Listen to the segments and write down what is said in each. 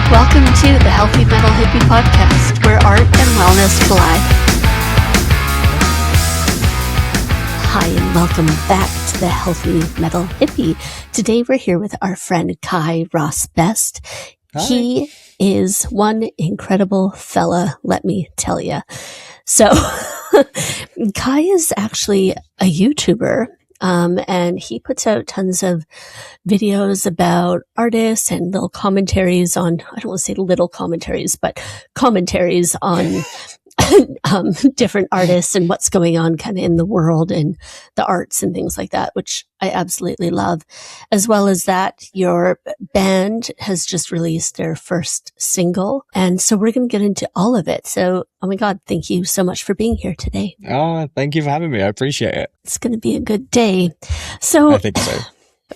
Welcome to the Healthy Metal Hippie Podcast, where art and wellness collide. Hi, and welcome back to the Healthy Metal Hippie. Today we're here with our friend Kai Ross Best. Hi. He is one incredible fella, let me tell you. So, Kai is actually a YouTuber. And he puts out tons of videos about artists and little commentaries on, I don't want to say little commentaries, but commentaries on different artists and what's going on kind of in the world and the arts and things like that, which I absolutely love. As well as that, your band has just released their first single. And so we're going to get into all of it. So, oh my God, thank you so much for being here today. Oh, thank you for having me. I appreciate it. It's going to be a good day. So I think so.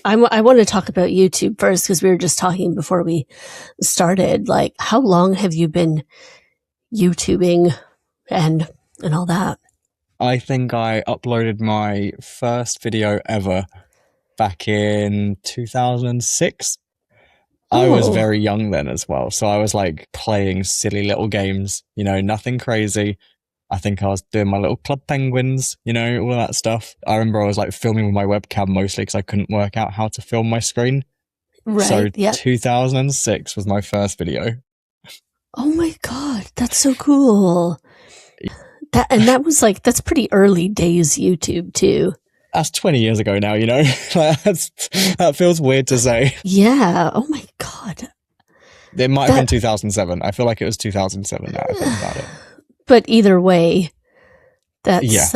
I want to talk about YouTube first, because we were just talking before we started, like, how long have you been YouTubing and all that? I think I uploaded my first video ever back in 2006. I was very young then as well. So I was like playing silly little games, you know, nothing crazy. I think I was doing my little club penguins, you know, all that stuff. I remember I was like filming with my webcam mostly because I couldn't work out how to film my screen. Right. So yeah. 2006 was my first video. Oh my God, that's so cool. That's pretty early days YouTube too. That's 20 years ago now, you know? That feels weird to say. Yeah. Oh my God. It might have been 2007. I feel like it was 2007 now I think about it. But either way, that's,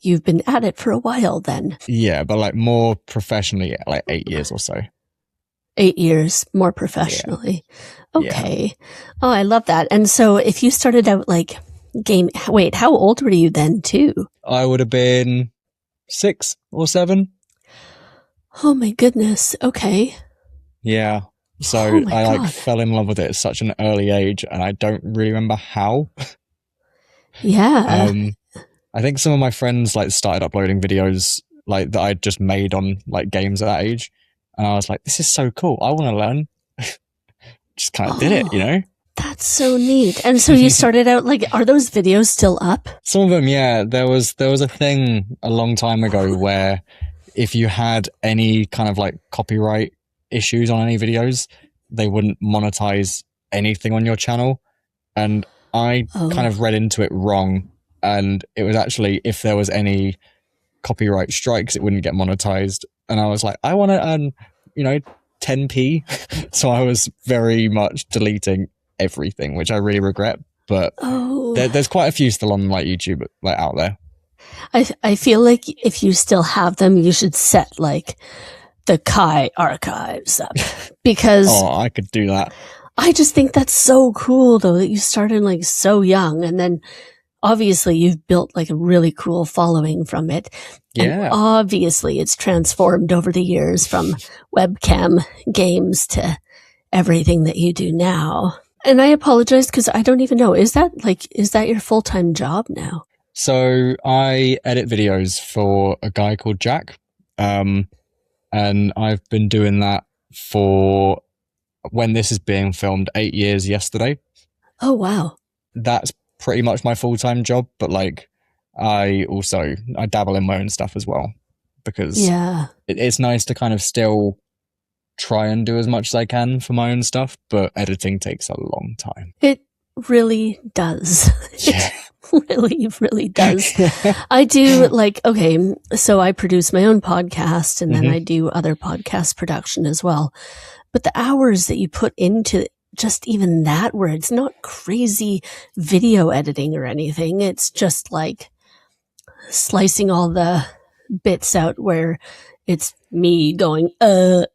you've been at it for a while then. Yeah, but like more professionally, like 8 years or so. 8 years more professionally. Yeah. Okay. Yeah. Oh, I love that. And so if you started out like how old were you then too? I would have been 6 or 7. Oh my goodness. Okay. Yeah. So I like fell in love with it at such an early age, and I don't really remember how. Yeah. I think some of my friends like started uploading videos like that I'd just made on like games at that age. And I was like, this is so cool. I want to learn. Just kind of did it, you know? That's so neat. And so you started out like, are those videos still up? Some of them, yeah. There was a thing a long time ago where if you had any kind of like copyright issues on any videos, they wouldn't monetize anything on your channel. And I kind of read into it wrong. And it was actually, if there was any copyright strikes, it wouldn't get monetized. And I was like, I want to earn, 10p. So I was very much deleting everything, which I really regret. But there's quite a few still on like YouTube, like out there. I feel like if you still have them, you should set like the Kai archives up, because I could do that. I just think that's so cool though, that you started like so young, and then obviously you've built like a really cool following from it. Yeah. And obviously it's transformed over the years from webcam games to everything that you do now. And I apologize because I don't even know. Is that your full-time job now? So I edit videos for a guy called Jack. And I've been doing that for, when this is being filmed, 8 years yesterday. Oh, wow. That's pretty much my full-time job. But like, I dabble in my own stuff as well, because it's nice to kind of still try and do as much as I can for my own stuff, but editing takes a long time. It really does. Yeah. It really does. I do so I produce my own podcast, and then I do other podcast production as well. But the hours that you put into just even that, where it's not crazy video editing or anything, it's just like slicing all the bits out where it's me going, that's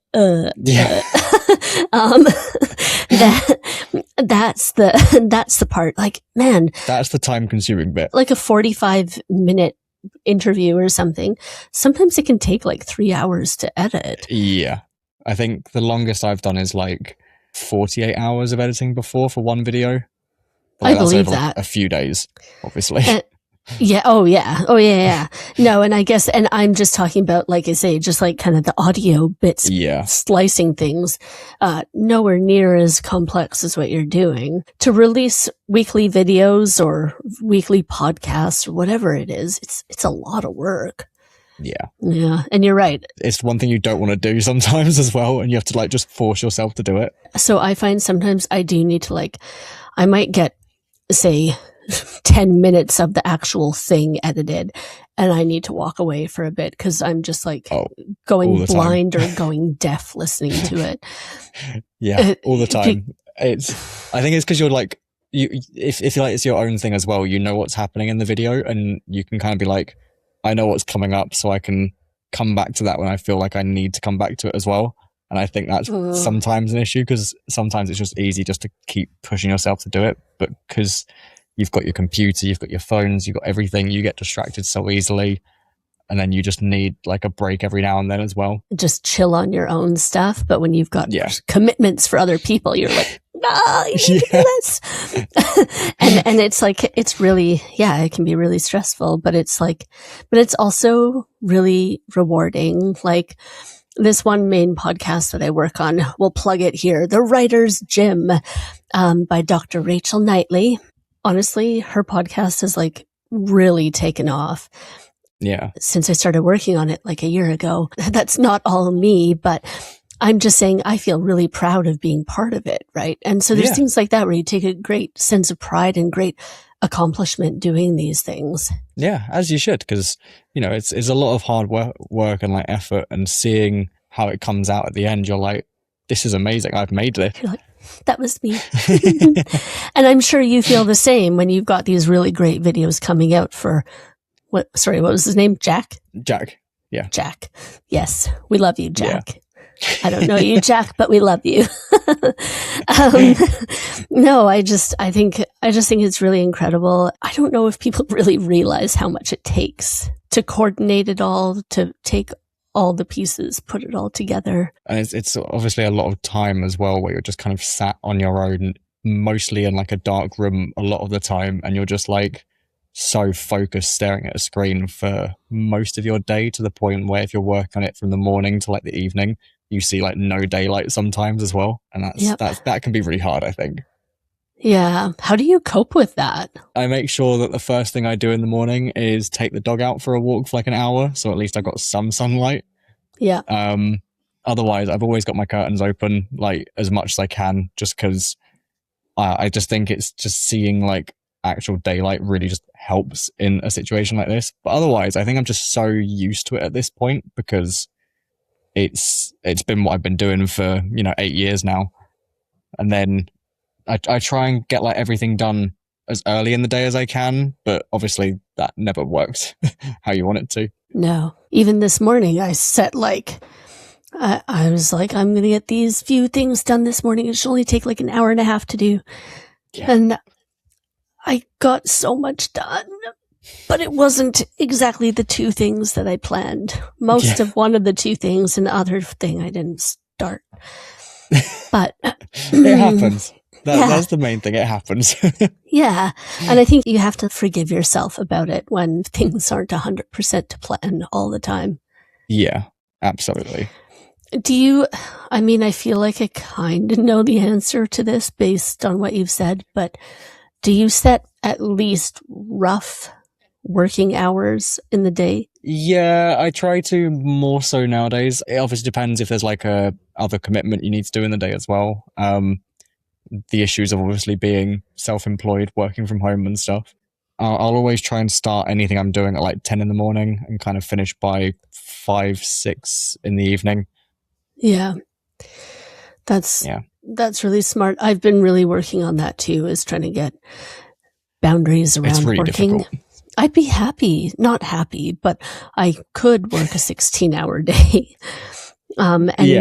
the part, like, man, that's the time consuming bit. Like a 45-minute interview or something, sometimes it can take like 3 hours to edit. Yeah. I think the longest I've done is like 48 hours of editing before for one video. I believe that. A few days, obviously. Yeah. Oh, yeah. Oh, yeah. No, and I guess, and I'm just talking about, like I say, just like kind of the audio bits, slicing things, nowhere near as complex as what you're doing. To release weekly videos or weekly podcasts or whatever it is, it's a lot of work. Yeah. Yeah. And you're right. It's one thing you don't want to do sometimes as well. And you have to like just force yourself to do it. So I find sometimes I do need to I might get, say, 10 minutes of the actual thing edited and I need to walk away for a bit because I'm just going blind or going deaf listening to it. Yeah, all the time. I think it's because you're like, if you like, it's your own thing as well. You know what's happening in the video and you can kind of be like, I know what's coming up, so I can come back to that when I feel like I need to come back to it as well. And I think that's sometimes an issue because sometimes it's just easy just to keep pushing yourself to do it. But because you've got your computer, you've got your phones, you've got everything, you get distracted so easily. And then you just need like a break every now and then as well. Just chill on your own stuff. But when you've got commitments for other people, you're like, no, you need to do this. and it's like, it's really, it can be really stressful, but it's also really rewarding. Like this one main podcast that I work on, we'll plug it here, The Writer's Gym, by Dr. Rachel Knightley. Honestly, her podcast has like really taken off. Yeah. Since I started working on it like a year ago. That's not all me, but I'm just saying I feel really proud of being part of it, right? And so there's things like that where you take a great sense of pride and great accomplishment doing these things. Yeah, as you should, because, it's a lot of hard work and like effort, and seeing how it comes out at the end, you're like, this is amazing. I've made this. You're like, that was me. And I'm sure you feel the same when you've got these really great videos coming out for what was his name? Jack? Jack. Yeah. Jack. Yes. We love you, Jack. Yeah. I don't know you, Jack, but we love you. No, I just think it's really incredible. I don't know if people really realize how much it takes to coordinate it all, to take all the pieces, put it all together. And it's obviously a lot of time as well, where you're just kind of sat on your own, mostly in like a dark room a lot of the time. And you're just like, so focused staring at a screen for most of your day, to the point where if you're working on it from the morning to like the evening, you see like no daylight sometimes as well. And that can be really hard, I think. Yeah. How do you cope with that? I make sure that the first thing I do in the morning is take the dog out for a walk for like an hour. So at least I got some sunlight. Yeah. Otherwise I've always got my curtains open like as much as I can, just because I just think it's just seeing like actual daylight really just helps in a situation like this. But otherwise, I think I'm just so used to it at this point, because it's been what I've been doing for 8 years now. And then I try and get like everything done as early in the day as I can, but obviously that never works how you want it to. No. Even this morning I set I was like, I'm gonna get these few things done this morning. It should only take like an hour and a half to do. Yeah. And I got so much done, but it wasn't exactly the two things that I planned. Most of one of the two things, and the other thing I didn't start. But it happens. That's the main thing. It happens. Yeah. And I think you have to forgive yourself about it when things aren't 100% to plan all the time. Yeah, absolutely. I feel like I kind of know the answer to this based on what you've said, but do you set at least rough working hours in the day? Yeah, I try to more so nowadays. It obviously depends if there's like a other commitment you need to do in the day as well. The issues of obviously being self-employed, working from home and stuff. I'll always try and start anything I'm doing at like 10 in the morning and kind of finish by 5, 6 in the evening. Yeah. That's really smart. I've been really working on that too, is trying to get boundaries around it's really working. Difficult. I'd be not happy, but I could work a 16-hour day.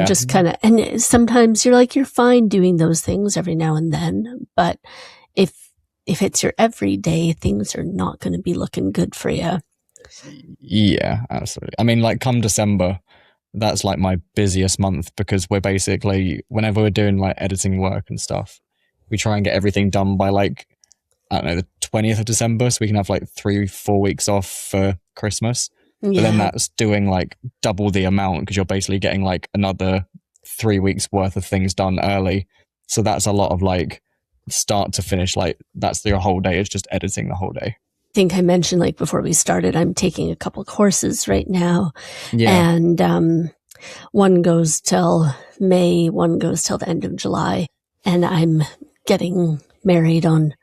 Just kind of, and sometimes you're fine doing those things every now and then, but if it's your everyday, things are not going to be looking good for you. Yeah, absolutely. Come December, that's like my busiest month, because we're basically, whenever we're doing like editing work and stuff, we try and get everything done by like, I don't know, the 20th of December, so we can have like 3-4 weeks off for Christmas. Yeah. But then that's doing like double the amount because you're basically getting like another 3 weeks worth of things done early. So that's a lot of like start to finish. Like that's your whole day. It's just editing the whole day. I think I mentioned like before we started, I'm taking a couple courses right now. Yeah. And one goes till May, one goes till the end of July. And I'm getting married on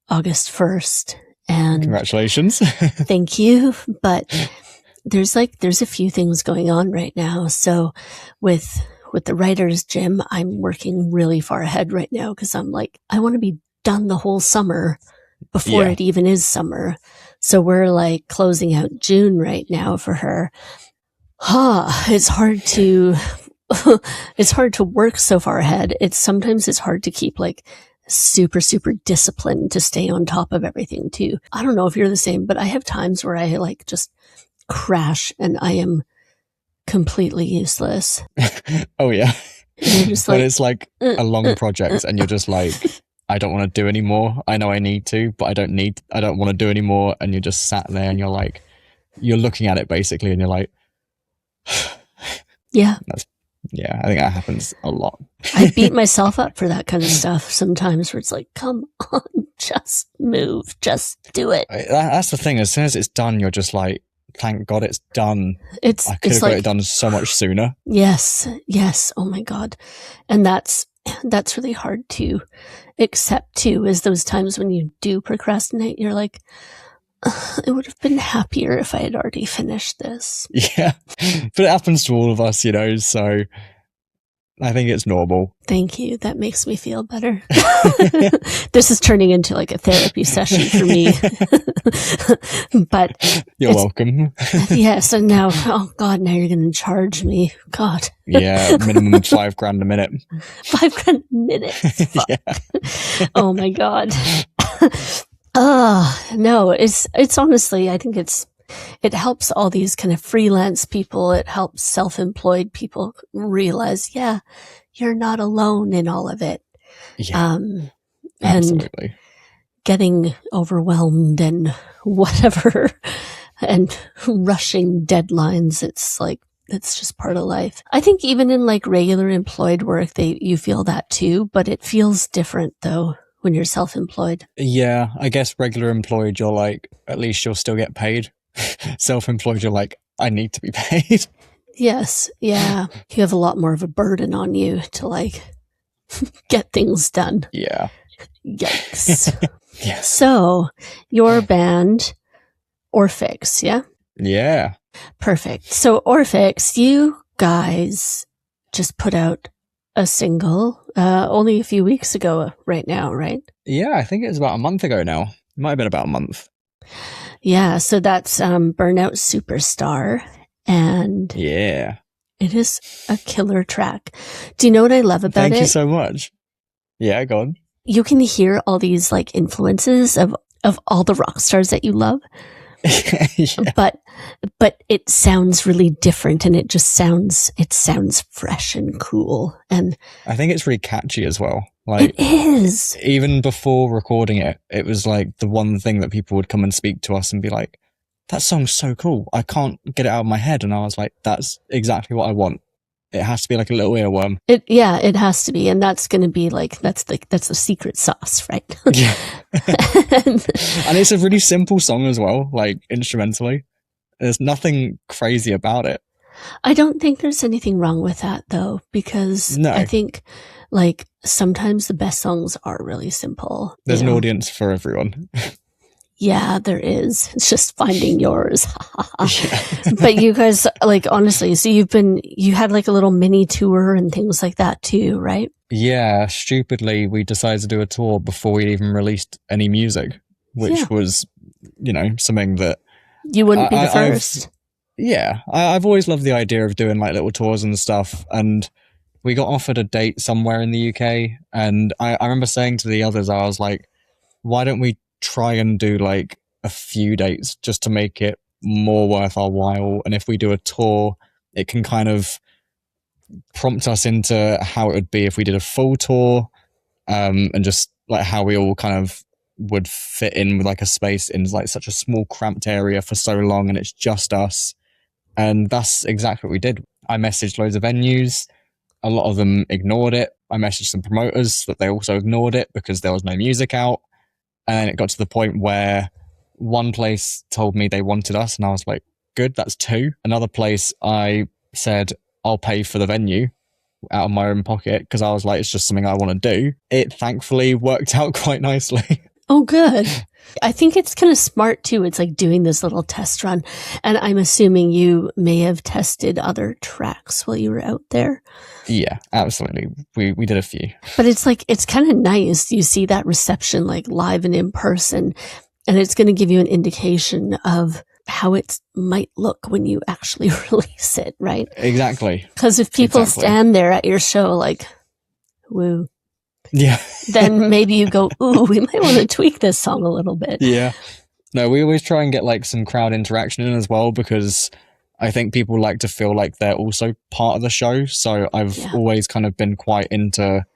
August 1st. And congratulations. Thank you. But there's a few things going on right now. So with the writer's gym, I'm working really far ahead right now because I'm like, I want to be done the whole summer before it even is summer. So we're like closing out June right now for her. It's hard to work so far ahead. Sometimes it's hard to keep like super, super disciplined to stay on top of everything too. I don't know if you're the same, but I have times where I like just crash and I am completely useless. Oh yeah. Just but it's like a long project and you're just like, I don't want to do anymore. I know I need to, but I don't want to do anymore. And you're just sat there and you're like, you're looking at it basically and you're like, yeah. I think that happens a lot. I beat myself up for that kind of stuff sometimes where it's like, come on, just move, just do it. That's the thing. As soon as it's done, you're just like, thank God it's done. I could have got it done so much sooner. Yes. Oh my God. And that's really hard to accept too, is those times when you do procrastinate, you're like, I would have been happier if I had already finished this. Yeah. But it happens to all of us, so I think it's normal. Thank you. That makes me feel better. This is turning into like a therapy session for me. But you're welcome. Yes. And now, oh God, now you're going to charge me. God. Yeah. Minimum $5,000 a minute. $5,000 a minute. Fuck. Yeah. Oh my God. No, it's honestly, I think it helps all these kind of freelance people. It helps self-employed people realize, yeah, you're not alone in all of it. Yeah, absolutely. And getting overwhelmed and whatever and rushing deadlines. It's like, it's just part of life. I think even in like regular employed work, you feel that too, but it feels different though when you're self-employed. Yeah, I guess regular employed, you're like, at least you'll still get paid. Self-employed, you're like, I need to be paid. Yes, yeah. You have a lot more of a burden on you to like get things done. Yeah. Yikes. Yes. So, your band, Orphix, yeah? Yeah. Perfect. So, Orphix, you guys just put out a single only a few weeks ago right now, right? Yeah, I think it was about a month ago now. It might have been about a month. Yeah, so that's Burnout Superstar. And yeah, it is a killer track. Do you know what I love about it? Thank you so much. Yeah, go on. You can hear all these like influences of all the rock stars that you love. Yeah. But it sounds really different and it sounds fresh and cool. And I think it's really catchy as well. Like, it is. Even before recording it, it was like the one thing that people would come and speak to us and be like, that song's so cool. I can't get it out of my head. And I was like, that's exactly what I want. It has to be like a little earworm. It has to be. And that's going to be like, that's the secret sauce, right? Yeah. And it's a really simple song as well, like instrumentally. There's nothing crazy about it. I don't think there's anything wrong with that though, because I think like sometimes the best songs are really simple. There's an audience for everyone. Yeah, there is. It's just finding yours. But you guys, like, honestly, so you had like a little mini tour and things like that too, right? Yeah, stupidly, we decided to do a tour before we even released any music, which was, something that... You wouldn't be the first. I've always loved the idea of doing like little tours and stuff. And we got offered a date somewhere in the UK. And I remember saying to the others, I was like, why don't we try and do like a few dates just to make it more worth our while? And if we do a tour, it can kind of prompt us into how it would be if we did a full tour, and just like how we all kind of would fit in with like a space in like such a small cramped area for so long, and it's just us. And that's exactly what we did. I messaged loads of venues. A lot of them ignored it. I messaged some promoters that they also ignored it because there was no music out. And it got to the point where one place told me they wanted us, and I was like, good, that's 2. Another place, I said, I'll pay for the venue out of my own pocket because I was like, it's just something I want to do. It thankfully worked out quite nicely. Oh, good. I think it's kind of smart too. It's like doing this little test run. And I'm assuming you may have tested other tracks while you were out there. Yeah, absolutely. We did a few. But it's like, it's kind of nice. You see that reception like live and in person, and it's going to give you an indication of how it might look when you actually release it, right? Exactly. Because if people stand there at your show like, woo. Yeah. Then maybe you go, ooh, we might want to tweak this song a little bit. Yeah. No, we always try and get like some crowd interaction in as well, because I think people like to feel like they're also part of the show. So I've always kind of been quite into,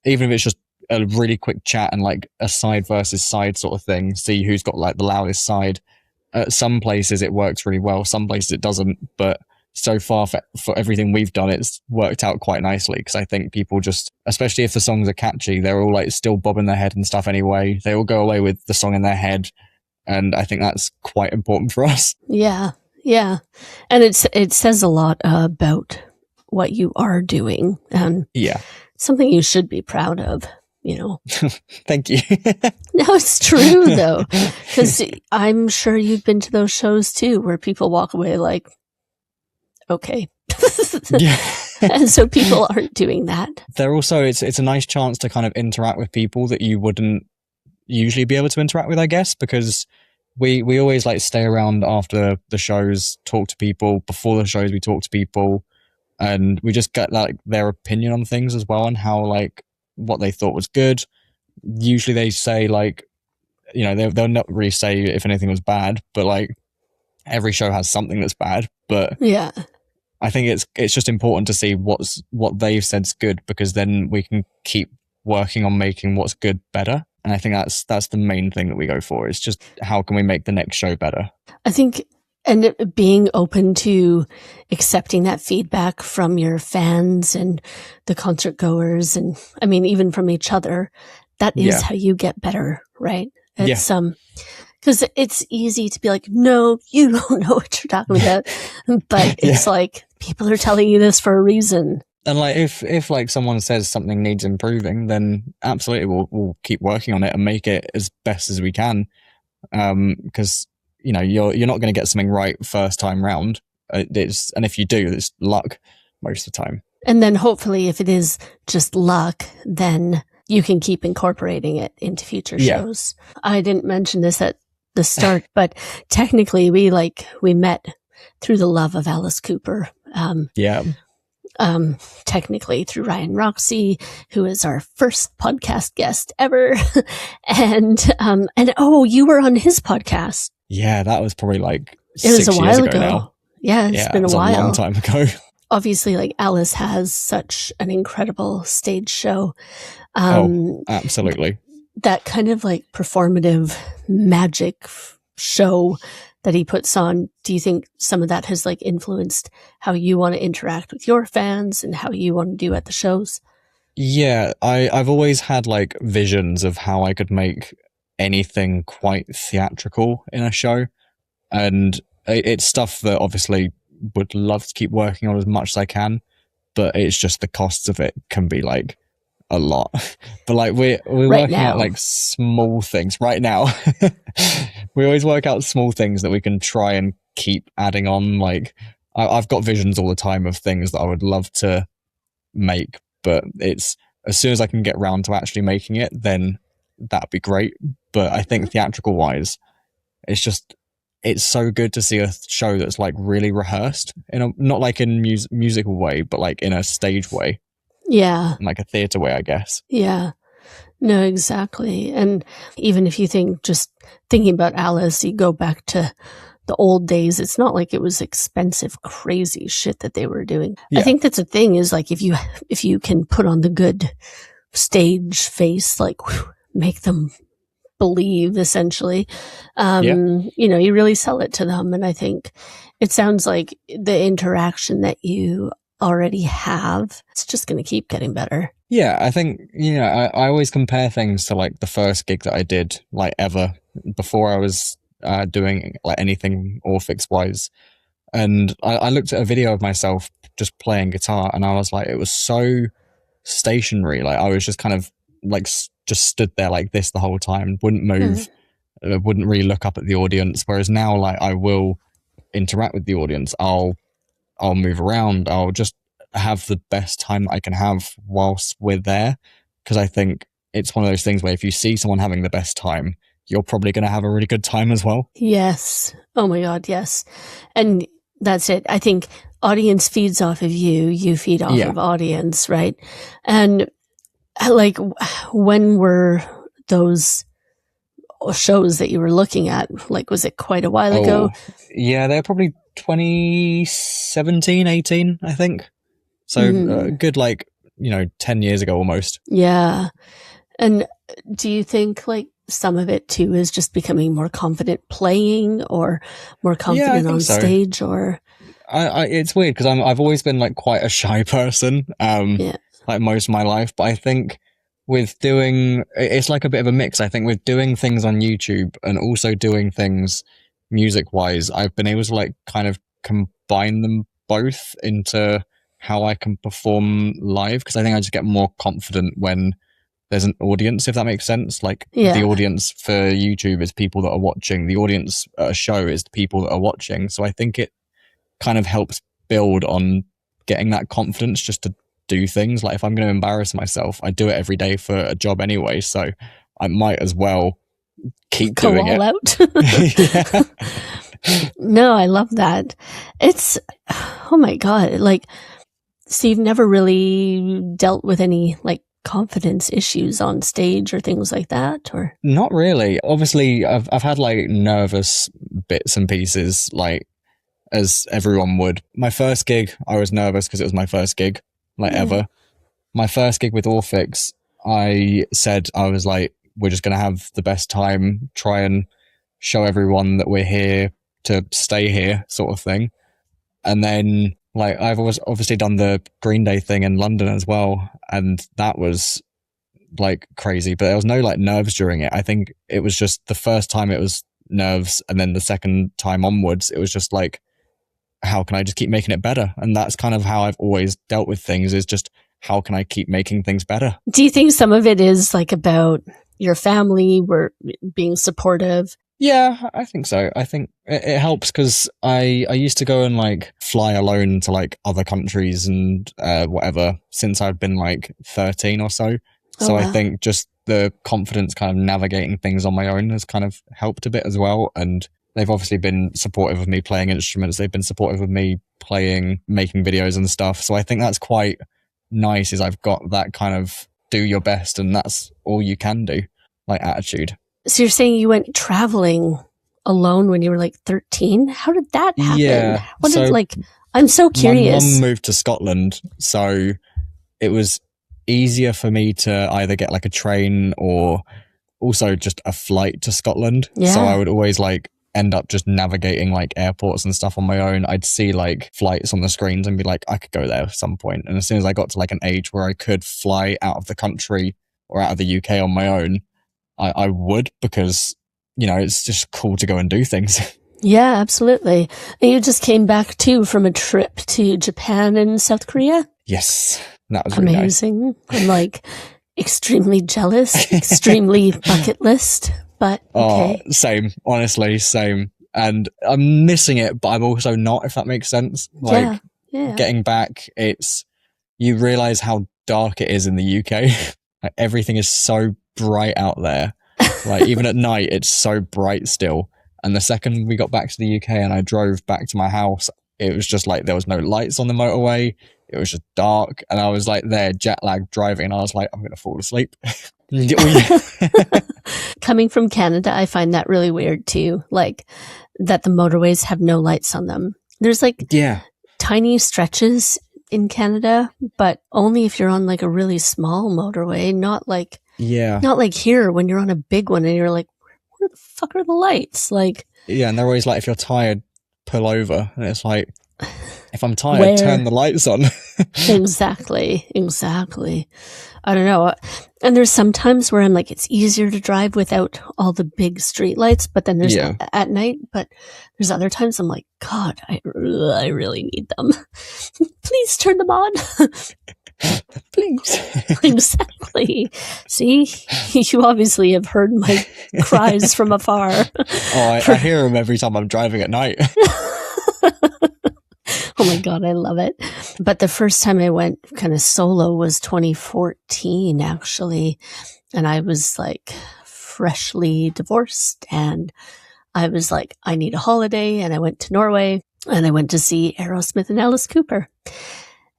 even if it's just a really quick chat and like a side versus side sort of thing, see who's got like the loudest side. At some places it works really well, some places it doesn't, but so far for everything we've done, it's worked out quite nicely, because I think people just, especially if the songs are catchy, they're all like still bobbing their head and stuff anyway. They all go away with the song in their head, and I think that's quite important for us. Yeah, yeah. And it says a lot about what you are doing, and something you should be proud of, you know. Thank you. No, it's true though, because I'm sure you've been to those shows too where people walk away like, okay. Yeah. And so people aren't doing that. They're also, it's a nice chance to kind of interact with people that you wouldn't usually be able to interact with, I guess, because we always like stay around after the shows, talk to people. Before the shows, we talk to people, and we just get like their opinion on things as well, and how like what they thought was good. Usually they say like, you know, they'll not really say if anything was bad, but like every show has something that's bad. But yeah, I think it's just important to see what they've said's good, because then we can keep working on making what's good better. And I think that's the main thing that we go for. It's just how can we make the next show better? I think, and being open to accepting that feedback from your fans and the concert goers, and I mean even from each other, that is how you get better, right? It's because it's easy to be like, no, you don't know what you're talking about. But it's like, people are telling you this for a reason. And like, if like someone says something needs improving, then absolutely we'll keep working on it and make it as best as we can. Because, you know, you're not going to get something right first time round. And if you do, it's luck most of the time. And then hopefully if it is just luck, then you can keep incorporating it into future shows. I didn't mention this at the start, but technically we met through the love of Alice Cooper. Technically through Ryan Roxy, who is our first podcast guest ever. and you were on his podcast. Yeah, that was probably like it was 6 a while years ago now. Yeah, it's been a while. A long time ago. Obviously, like Alice has such an incredible stage show. Absolutely. That kind of like performative magic show that he puts on. Do you think some of that has like influenced how you want to interact with your fans and how you want to do at the shows? Yeah, I've always had like visions of how I could make anything quite theatrical in a show. And it's stuff that obviously would love to keep working on as much as I can, but it's just the costs of it can be like a lot. But like we're working out like small things right now. We always work out small things that we can try and keep adding on. Like I've got visions all the time of things that I would love to make, but it's as soon as I can get round to actually making it, then that'd be great. But I think theatrical wise, it's so good to see a show that's like really rehearsed in a, not like in musical way, but like in a stage way. Yeah. Like a theater way, I guess. Yeah. No, exactly. And even if you just thinking about Alice, you go back to the old days, it's not like it was expensive, crazy shit that they were doing. Yeah. I think that's the thing is like, if you can put on the good stage face, like make them believe, essentially. You really sell it to them. And I think it sounds like the interaction that you already have, it's just going to keep getting better. Yeah, I think, I always compare things to like the first gig that I did, like ever, before I was doing like anything Orphix wise. And I looked at a video of myself just playing guitar, and I was like, it was so stationary. Like I was just kind of like just stood there like this the whole time, wouldn't move, wouldn't really look up at the audience. Whereas now, like I will interact with the audience. I'll move around. I'll just have the best time that I can have whilst we're there. Because I think it's one of those things where if you see someone having the best time, you're probably going to have a really good time as well. Yes. Oh my God, yes. And that's it. I think audience feeds off of you. You feed off of audience, right? And like, when were those shows that you were looking at? Like, was it quite a while ago? Yeah, they're probably 2017, 18, I think. So good, 10 years ago almost. Yeah. And do you think like some of it too is just becoming more confident playing or more confident on stage? Or it's weird because I've always been like quite a shy person, like most of my life. But I think with doing, it's like a bit of a mix. I think with doing things on YouTube and also doing things music wise, I've been able to like kind of combine them both into how I can perform live, because I think I just get more confident when there's an audience, if that makes sense. Like the audience for YouTube is people that are watching. The audience at a show is the people that are watching. So I think it kind of helps build on getting that confidence just to do things. Like if I'm going to embarrass myself, I do it every day for a job anyway. So I might as well keep doing it. Out. No, I love that. It's, oh my God. Like, so you've never really dealt with any like confidence issues on stage or things like that? Or not really. Obviously I've had like nervous bits and pieces, like as everyone would. My first gig, I was nervous because it was my first gig, ever. My first gig with Orphix, I said, I was like, we're just going to have the best time, try and show everyone that we're here to stay here, sort of thing. And then like I've always obviously done the Green Day thing in London as well, and that was like crazy, but there was no like nerves during it. I think it was just the first time it was nerves, and then the second time onwards it was just like, how can I just keep making it better? And that's kind of how I've always dealt with things, is just how can I keep making things better? Do you think some of it is like about your family were being supportive? Yeah, I think so. I think it helps because I used to go and like fly alone to like other countries and whatever since I'd been like 13 or so. So I think just the confidence kind of navigating things on my own has kind of helped a bit as well. And they've obviously been supportive of me playing instruments. They've been supportive of me playing, making videos and stuff. So I think that's quite nice, is I've got that kind of do your best and that's all you can do, like attitude. So you're saying you went traveling alone when you were like 13? How did that happen? Yeah. I'm so curious. My mum moved to Scotland, so it was easier for me to either get like a train or also just a flight to Scotland. Yeah. So I would always like end up just navigating like airports and stuff on my own. I'd see like flights on the screens and be like, I could go there at some point. And as soon as I got to like an age where I could fly out of the country or out of the UK on my own, I would, because, it's just cool to go and do things. Yeah, absolutely. And you just came back too from a trip to Japan and South Korea? Yes, that was really amazing. Nice. I'm like extremely jealous, extremely bucket list, but okay. Oh, same, honestly, same. And I'm missing it, but I'm also not, if that makes sense. Like getting back, you realize how dark it is in the UK. Like, everything is so bright out there. Like even at night, it's so bright still. And the second we got back to the UK and I drove back to my house, it was just like there was no lights on the motorway. It was just dark. And I was like there, jet lag driving. And I was like, I'm going to fall asleep. Coming from Canada, I find that really weird too. Like that the motorways have no lights on them. There's like tiny stretches in Canada, but only if you're on like a really small motorway, not like Yeah. Not like here when you're on a big one and you're like, where the fuck are the lights? Like, yeah, and they're always like, if you're tired, pull over. And it's like, if I'm tired, where? turn the lights on. Exactly. I don't know. And there's some times where I'm like, it's easier to drive without all the big street lights, but then there's at night, but there's other times I'm like, God, I really need them. Please turn them on. Please. Exactly. See, you obviously have heard my cries from afar. Oh, I hear them every time I'm driving at night. Oh my God, I love it. But the first time I went kind of solo was 2014, actually. And I was like freshly divorced. And I was like, I need a holiday. And I went to Norway and I went to see Aerosmith and Alice Cooper.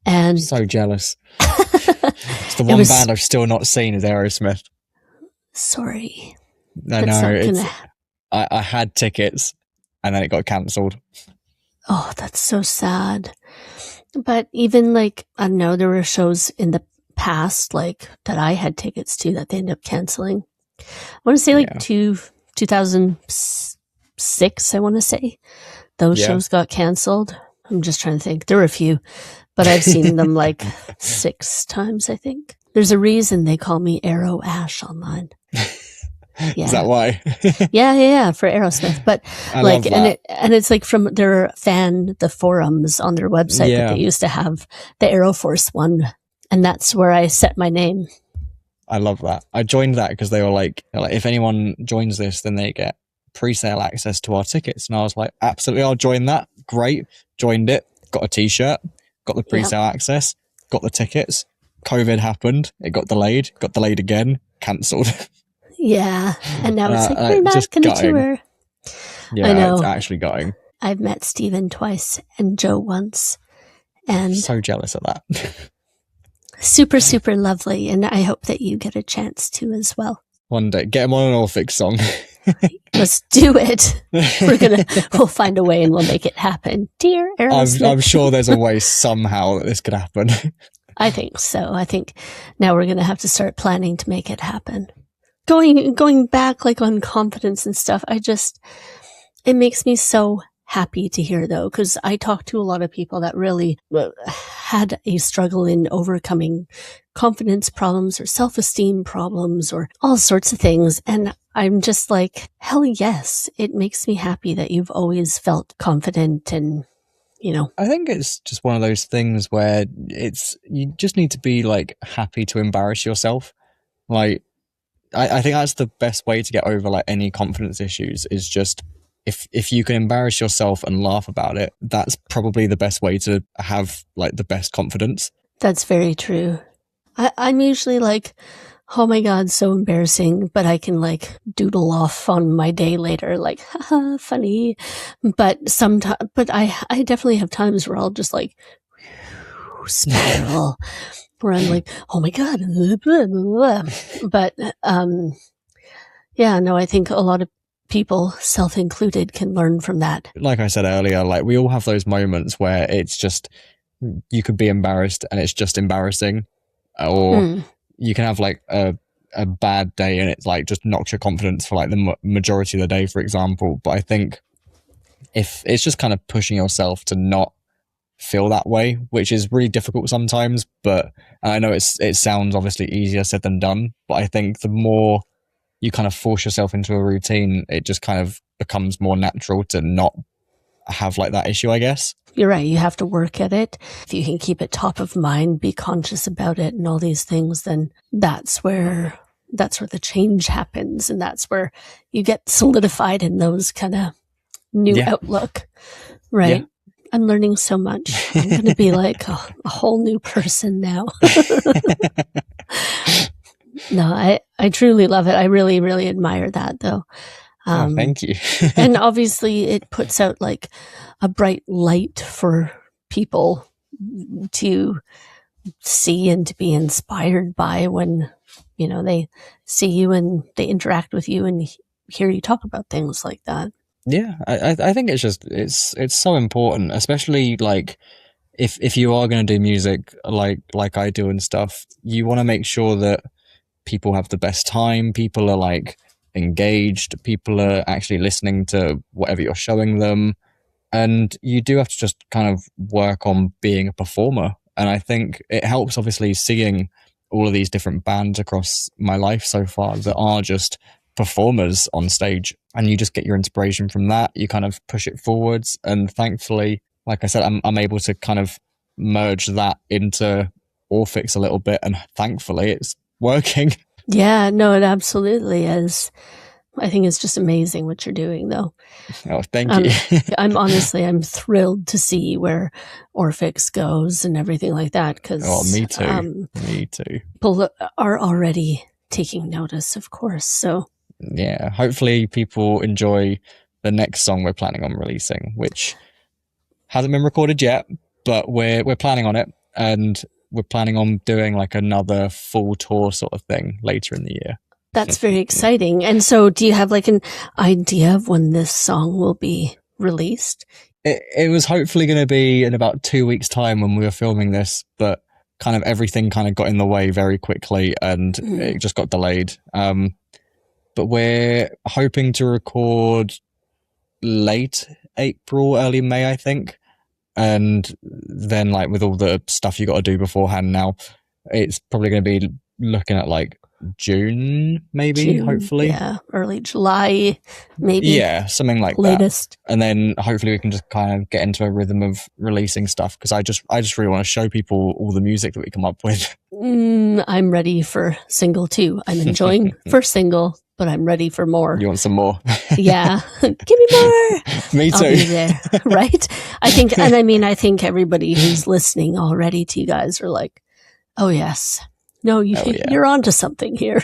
And so jealous. It's the one band I've still not seen is Aerosmith. Sorry. I had tickets and then it got cancelled. Oh, that's so sad. But even like, I don't know, there were shows in the past, like that I had tickets to that they ended up canceling. I want to say like 2006, I want to say. Those shows got canceled. I'm just trying to think. There were a few, but I've seen them like 6 times, I think. There's a reason they call me Arrow Ash online. Yeah. Is that why? yeah, for Aerosmith. But I love that. and it's like from their the forums on their website that they used to have the Aero Force one, and that's where I set my name. I love that. I joined that because they were like, if anyone joins this, then they get pre-sale access to our tickets. And I was like, absolutely, I'll join that. Great. Joined it. Got a t-shirt. Got the pre-sale access. Got the tickets. COVID happened. It got delayed. Got delayed again. Cancelled. Yeah, and now it's like, we're not going to tour. Yeah, I know. It's actually going. I've met Steven twice and Joe once. And so jealous of that. Super, super lovely. And I hope that you get a chance to as well. One day. Get him on an Orphix song. Let's do it. We'll find a way and we'll make it happen. Dear Aerosmith. I'm sure there's a way somehow that this could happen. I think so. I think now we're going to have to start planning to make it happen. Going back like on confidence and stuff, it makes me so happy to hear though, because I talk to a lot of people that really had a struggle in overcoming confidence problems or self-esteem problems or all sorts of things. And I'm just like, hell yes, it makes me happy that you've always felt confident and, you know. I think it's just one of those things where you just need to be like happy to embarrass yourself. Like, I think that's the best way to get over like any confidence issues is just if you can embarrass yourself and laugh about it, that's probably the best way to have like the best confidence. That's very true. I'm usually like, oh my God, so embarrassing, but I can like doodle off on my day later, like, haha, funny. But I definitely have times where I'll just like spiral. Where I'm like, oh my God. But, I think a lot of people, self-included, can learn from that. Like I said earlier, like we all have those moments where it's just, you could be embarrassed and it's just embarrassing. Or you can have like a bad day and it's like just knocks your confidence for like the majority of the day, for example. But I think if it's just kind of pushing yourself to not feel that way, which is really difficult sometimes, but I know it sounds obviously easier said than done, but I think the more you kind of force yourself into a routine, it just kind of becomes more natural to not have like that issue, I guess. You're right. You have to work at it. If you can keep it top of mind, be conscious about it and all these things, then that's where the change happens. And that's where you get solidified in those kind of new outlook, right? Yeah. I'm learning so much. I'm going to be like a whole new person now. No, I truly love it. I really, really admire that though. Thank you. And obviously it puts out like a bright light for people to see and to be inspired by when, you know, they see you and they interact with you and hear you talk about things like that. Yeah, I think it's just, it's so important, especially like if you are going to do music like I do and stuff, you want to make sure that people have the best time. People are like engaged. People are actually listening to whatever you're showing them. And you do have to just kind of work on being a performer. And I think it helps, obviously, seeing all of these different bands across my life so far that are just performers on stage. And you just get your inspiration from that. You kind of push it forwards. And thankfully, like I said, I'm able to kind of merge that into Orphix a little bit. And thankfully, it's working. Yeah, no, it absolutely is. I think it's just amazing what you're doing, though. Oh, thank you. I'm thrilled to see where Orphix goes and everything like that. Because me too. Me too. People are already taking notice, of course. So yeah, hopefully people enjoy the next song we're planning on releasing, which hasn't been recorded yet, but we're planning on it, and we're planning on doing like another full tour sort of thing later in the year. That's very exciting. And so do you have like an idea of when this song will be released? It was hopefully going to be in about 2 weeks' time when we were filming this, but kind of everything kind of got in the way very quickly and it just got delayed. But we're hoping to record late April, early May, I think. And then like with all the stuff you got to do beforehand now, it's probably going to be looking at like June, maybe, hopefully. Yeah, early July, maybe. Yeah, something like latest. That. And then hopefully we can just kind of get into a rhythm of releasing stuff, because I just really want to show people all the music that we come up with. I'm ready for single 2. I'm enjoying first single, but I'm ready for more. You want some more? Yeah. Give me more. Me too. I'll be there, right? I think everybody who's listening already to you guys are like, oh yes. No, you're onto something here.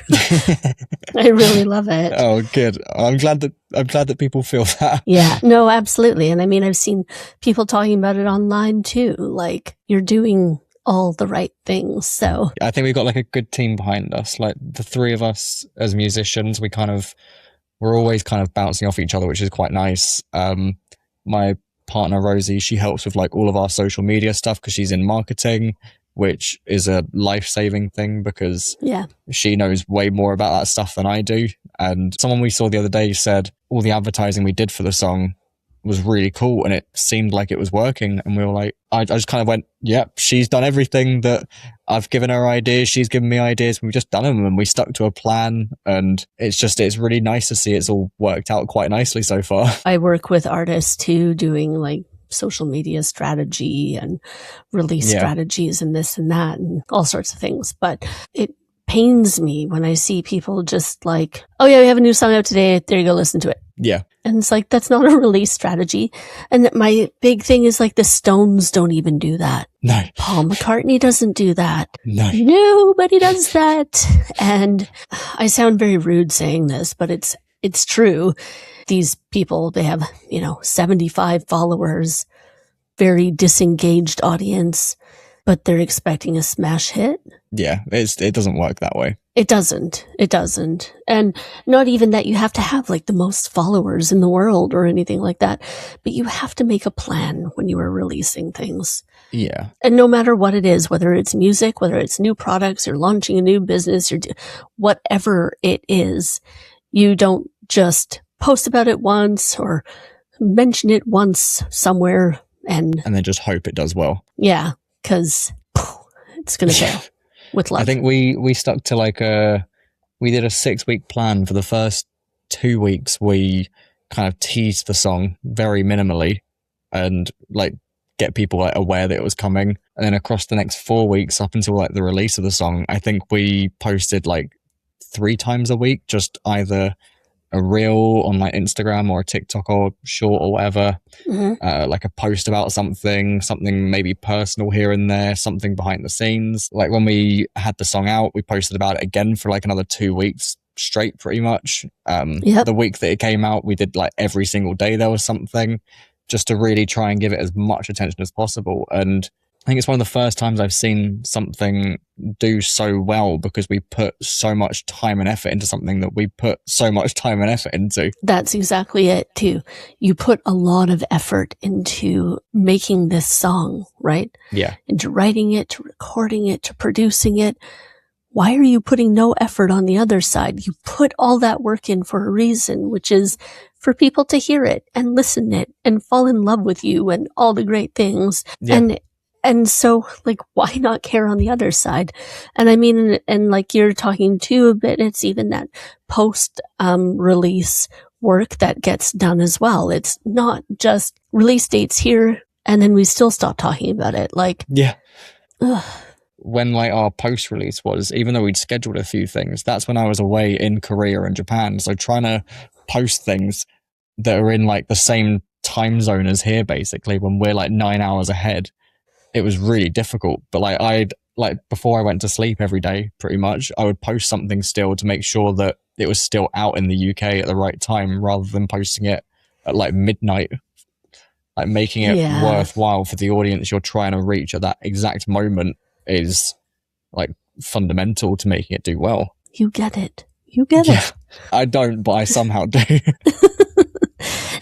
I really love it. Oh, good. I'm glad that people feel that. Yeah, no, absolutely. And I mean, I've seen people talking about it online too. Like, you're doing all the right things. So I think we've got like a good team behind us. Like the three of us as musicians, we're always kind of bouncing off each other, which is quite nice. My partner Rosie, she helps with like all of our social media stuff because she's in marketing, which is a life-saving thing because she knows way more about that stuff than I do. And someone we saw the other day said all the advertising we did for the song was really cool and it seemed like it was working. And we were like, I just kind of went, yep, she's done everything that I've given her ideas. She's given me ideas. We've just done them and we stuck to a plan. And it's really nice to see it's all worked out quite nicely so far. I work with artists too, doing like social media strategy and release strategies and this and that and all sorts of things. But it pains me when I see people just like, oh yeah, we have a new song out today. There you go, listen to it. Yeah. And it's like, that's not a release strategy. And my big thing is like the Stones don't even do that. No. Paul McCartney doesn't do that. No. Nobody does that. And I sound very rude saying this, but it's true. These people, they have, 75 followers, very disengaged audience, but they're expecting a smash hit. Yeah, it doesn't work that way. It doesn't. And not even that you have to have like the most followers in the world or anything like that, but you have to make a plan when you are releasing things. Yeah. And no matter what it is, whether it's music, whether it's new products, you're launching a new business, whatever it is, you don't just post about it once or mention it once somewhere and then just hope it does well. Yeah, because it's going to fail with love. I think we stuck to we did a 6-week plan. For the first 2 weeks, we kind of teased the song very minimally and like get people like aware that it was coming. And then across the next 4 weeks up until like the release of the song, I think we posted like 3 times a week, just either a reel on like Instagram or a TikTok or short or whatever, like a post about something maybe personal here and there, something behind the scenes. Like when we had the song out, we posted about it again for like another 2 weeks straight, pretty much. The week that it came out, we did like every single day there was something, just to really try and give it as much attention as possible. And I think it's one of the first times I've seen something do so well because we put so much time and effort into something that we put so much time and effort into. That's exactly it too. You put a lot of effort into making this song, right? Yeah. Into writing it, to recording it, to producing it. why are you putting no effort on the other side? You put all that work in for a reason, which is for people to hear it and listen it and fall in love with you and all the great things. Yeah. And so, like, why not care on the other side? And I mean, and like you're talking too a bit, it's even that post release work that gets done as well. It's not just release dates here and then we still stop talking about it. Like, yeah. Ugh. When like our post release was, even though we'd scheduled a few things, that's when I was away in Korea and Japan. So trying to post things that are in like the same time zone as here, basically, when we're like 9 hours ahead, it was really difficult. But like before I went to sleep every day, pretty much, I would post something still to make sure that it was still out in the UK at the right time, rather than posting it at like midnight. Like making it worthwhile for the audience you're trying to reach at that exact moment is like fundamental to making it do well. You get it. You get it. I don't, but I somehow do.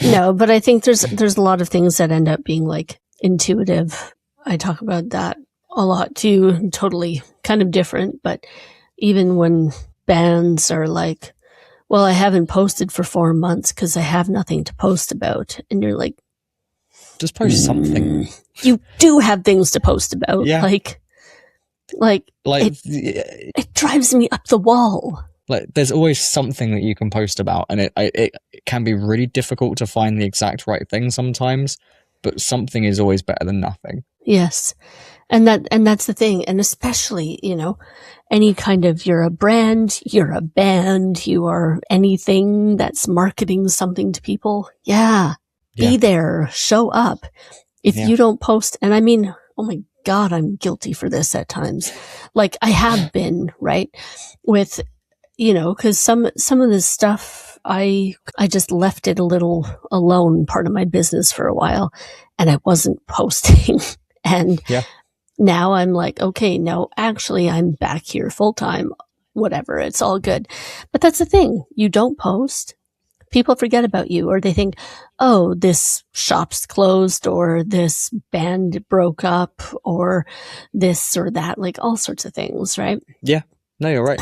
No, but I think there's a lot of things that end up being like intuitive. I talk about that a lot too, totally kind of different, but even when bands are like, well, I haven't posted for 4 months because I have nothing to post about. And you're like, just post something. You do have things to post about. Yeah. Like it drives me up the wall. Like there's always something that you can post about, and it can be really difficult to find the exact right thing sometimes, but something is always better than nothing. Yes. And that's the thing. And especially, you know, any kind of, you're a brand, you're a band, you are anything that's marketing something to people. Yeah. Be there, show up. If you don't post, and I mean, oh my God, I'm guilty for this at times. Like I have been, right? With, you know, cause some of this stuff, I just left it a little alone, part of my business for a while, and I wasn't posting. And now I'm like, okay, no, actually I'm back here full time, whatever. It's all good. But that's the thing. You don't post. People forget about you, or they think, oh, this shop's closed, or this band broke up, or this or that, like all sorts of things, right? Yeah. No, you're right.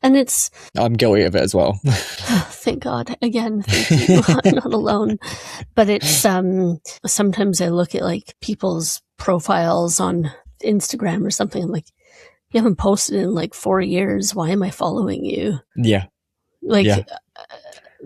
And it's... I'm guilty of it as well. Thank God. Again, thank you. I'm not alone. But it's, sometimes I look at like people's profiles on Instagram or something. I'm like, you haven't posted in like 4 years. Why am I following you? Yeah. Like... Yeah.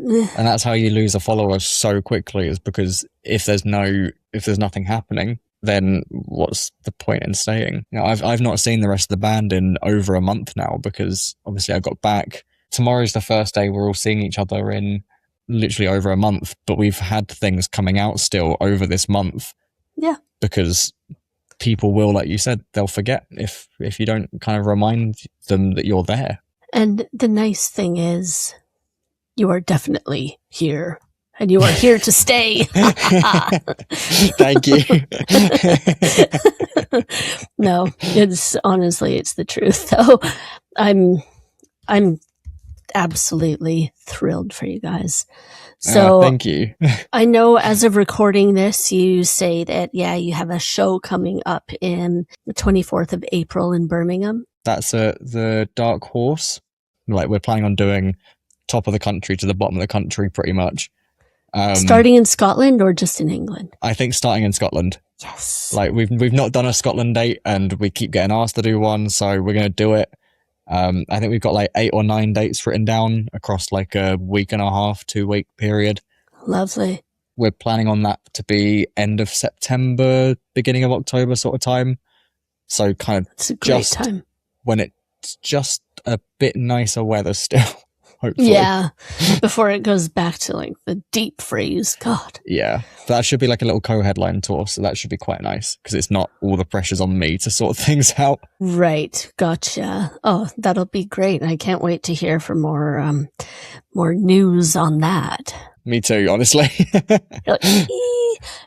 And that's how you lose a follower so quickly, is because if there's nothing happening, then what's the point in staying? You know, I've not seen the rest of the band in over a month now, because obviously I got back. Tomorrow's the first day we're all seeing each other in literally over a month, but we've had things coming out still over this month. Yeah. Because people will, like you said, they'll forget if you don't kind of remind them that you're there. And the nice thing is, you are definitely here, and you are here to stay. Thank you. No, it's honestly, it's the truth though. I'm absolutely thrilled for you guys. So thank you. I know as of recording this, you say that, you have a show coming up in the 24th of April in Birmingham. That's the Dark Horse. Like, we're planning on doing top of the country to the bottom of the country, pretty much. Starting in Scotland or just in England? I think starting in Scotland. Yes. Like, we've not done a Scotland date, and we keep getting asked to do one, so we're going to do it. I think we've got like 8 or 9 dates written down across like a week and a half, 2-week period. Lovely. We're planning on that to be end of September, beginning of October sort of time. So kind of it's a great time when it's just a bit nicer weather still. Hopefully. Yeah, before it goes back to like the deep freeze. God. Yeah, that should be like a little co-headline tour, so that should be quite nice, because it's not all the pressure's on me to sort things out. Right, gotcha. Oh, that'll be great. I can't wait to hear for more news on that. Me too, honestly. Like,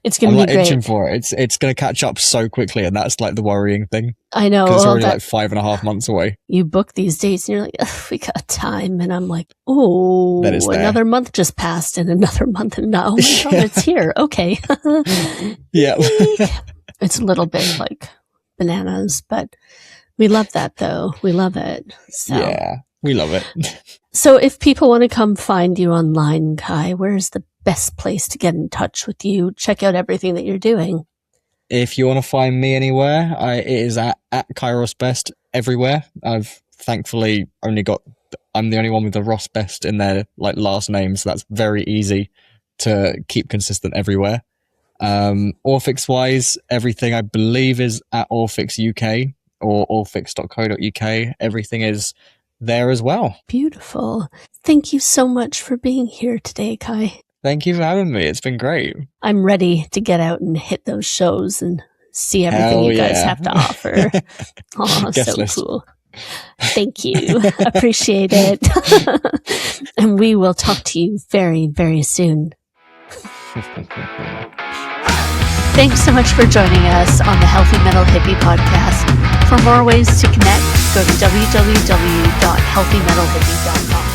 it's going to be great. Itching for it. It's going to catch up so quickly, and that's like the worrying thing. I know. Because it's already like 5.5 months away. You book these dates and you're like, we got time. And I'm like, oh, another month just passed and another month. And now, oh my God, it's here. Okay. Yeah. It's a little bit like bananas, but We love that, though. We love it. So. Yeah, we love it. So if people want to come find you online, Kai, where's the best place to get in touch with you? Check out everything that you're doing. If you want to find me anywhere, it is at Kairos Best everywhere. I've thankfully I'm the only one with the Ross Best in their last name, so that's very easy to keep consistent everywhere. Orphix wise, everything I believe is at Orphix UK or orphix.co.uk. Everything is there as well. Beautiful. Thank you so much for being here today, Kai. Thank you for having me. It's been great. I'm ready to get out and hit those shows and see everything you guys have to offer. Oh, so list. Cool. Thank you. Appreciate it. And we will talk to you very, very soon. Thanks so much for joining us on the Healthy Metal Hippie podcast. For more ways to connect, go to www.healthymetalhippie.com.